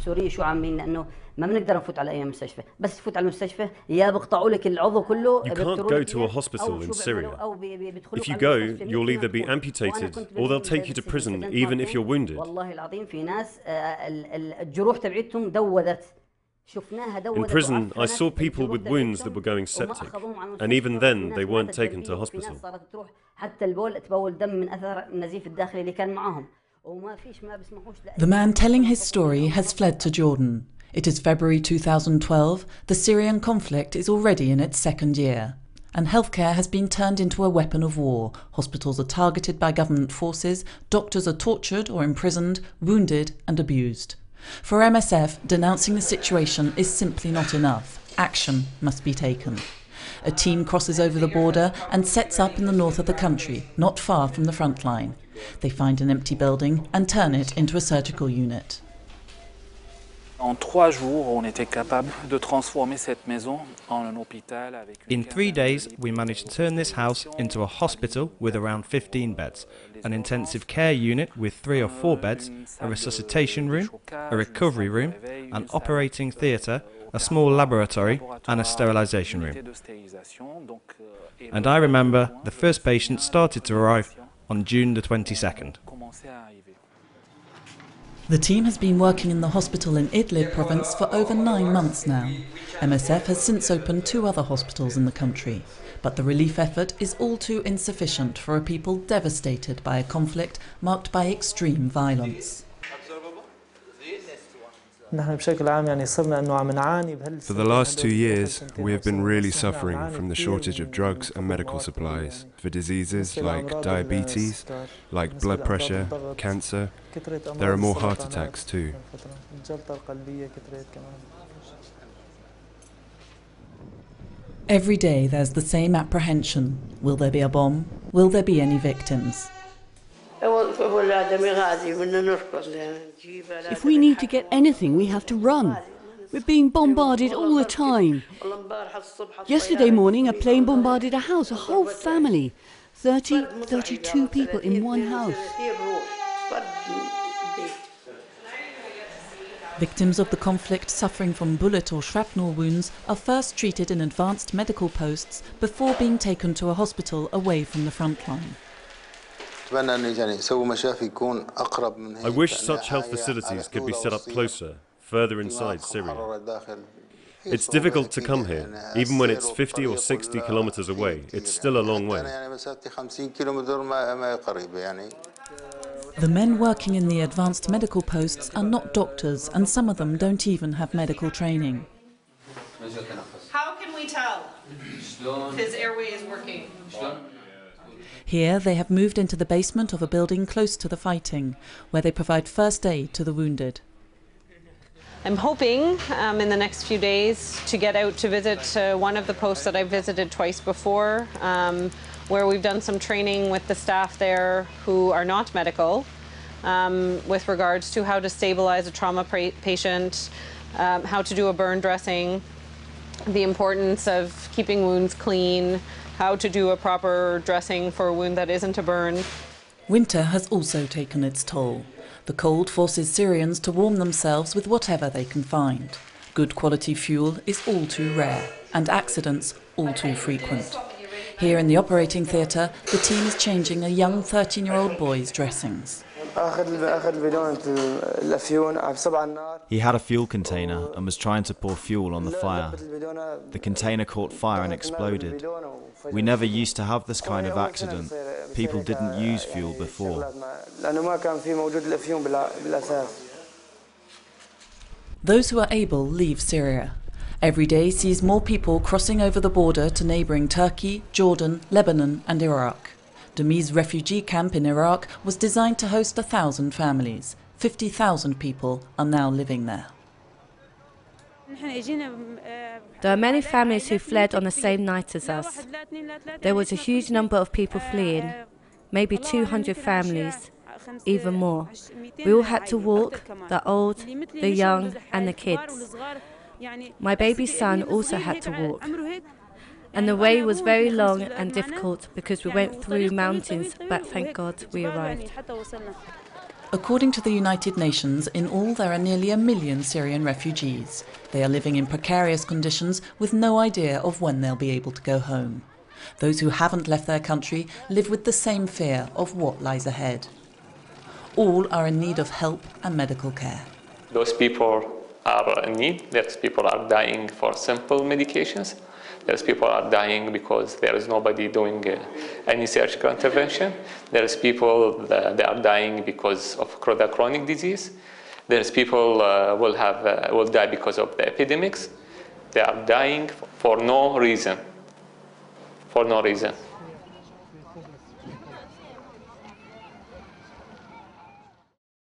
السورية شو عاملين لأنه ما بنقدر نفوت على أي مستشفى، بس تفوت على المستشفى يا بيقطعوا لك العضو كله. You can't go to a hospital in Syria. If you go, you'll either be amputated or they'll take you to prison even if you're wounded. والله العظيم في ناس الجروح تبعتهم دوّدت. In prison, I saw people with wounds that were going septic, and even then they weren't taken to hospital. The man telling his story has fled to Jordan. It is February 2012, the Syrian conflict is already in its second year, and healthcare has been turned into a weapon of war. Hospitals are targeted by government forces, doctors are tortured or imprisoned, wounded and abused. For MSF, denouncing the situation is simply not enough. Action must be taken. A team crosses over the border and sets up in the north of the country, not far from the front line. They find an empty building and turn it into a surgical unit. En 3 jours, on était capable de transformer cette maison en un hôpital avec In 3 days, we managed to turn this house into a hospital with around 15 beds, an intensive care unit with 3 or 4 beds, a resuscitation room, a recovery room, an operating theatre, a small laboratory and a sterilisation room. And I remember the first patient started to arrive on June the 22nd. The team has been working in the hospital in Idlib province for over 9 months now. MSF has since opened 2 other hospitals in the country, but the relief effort is all too insufficient for a people devastated by a conflict marked by extreme violence. For the last 2 years, we have been really suffering from the shortage of drugs and medical supplies for diseases like diabetes, like blood pressure, cancer. There are more heart attacks too. Every day there's the same apprehension. Will there be a bomb? Will there be any victims? If we need to get anything, we have to run. We're being bombarded all the time. Yesterday morning, a plane bombarded a house, a whole family. 32 people in one house. Victims of the conflict suffering from bullet or shrapnel wounds are first treated in advanced medical posts before being taken to a hospital away from the front line. I wish such health facilities could be set up closer, further inside Syria. It's difficult to come here, even when it's 50 or 60 kilometers away, it's still a long way. The men working in the advanced medical posts are not doctors, and some of them don't even have medical training. How can we tell if his airway is working? Here they have moved into the basement of a building close to the fighting, where they provide first aid to the wounded. I'm hoping in the next few days to get out to visit one of the posts that I've visited twice before, where we've done some training with the staff there who are not medical, with regards to how to stabilize a trauma patient, how to do a burn dressing, the importance of keeping wounds clean, how to do a proper dressing for a wound that isn't a burn. Winter has also taken its toll. The cold forces Syrians to warm themselves with whatever they can find. Good quality fuel is all too rare, and accidents all too frequent. Here in the operating theatre, the team is changing a young 13-year-old boy's dressings. He had a fuel container and was trying to pour fuel on the fire. The container caught fire and exploded. We never used to have this kind of accident. People didn't use fuel before. Those who are able leave Syria. Every day sees more people crossing over the border to neighbouring Turkey, Jordan, Lebanon and Iraq. Dumi's refugee camp in Iraq was designed to host 1,000 families. 50,000 people are now living there. There are many families who fled on the same night as us. There was a huge number of people fleeing, maybe 200 families, even more. We all had to walk, the old, the young and the kids. My baby son also had to walk. And the way was very long and difficult because we went through mountains, but thank God we arrived. According to the United Nations, in all there are nearly 1 million Syrian refugees. They are living in precarious conditions with no idea of when they'll be able to go home. Those who haven't left their country live with the same fear of what lies ahead. All are in need of help and medical care. Those people are in need. Those people are dying for simple medications. There's people are dying because there is nobody doing any surgical intervention. There's people that are dying because of chronic disease. There's people will die because of the epidemics. They are dying for no reason. For no reason.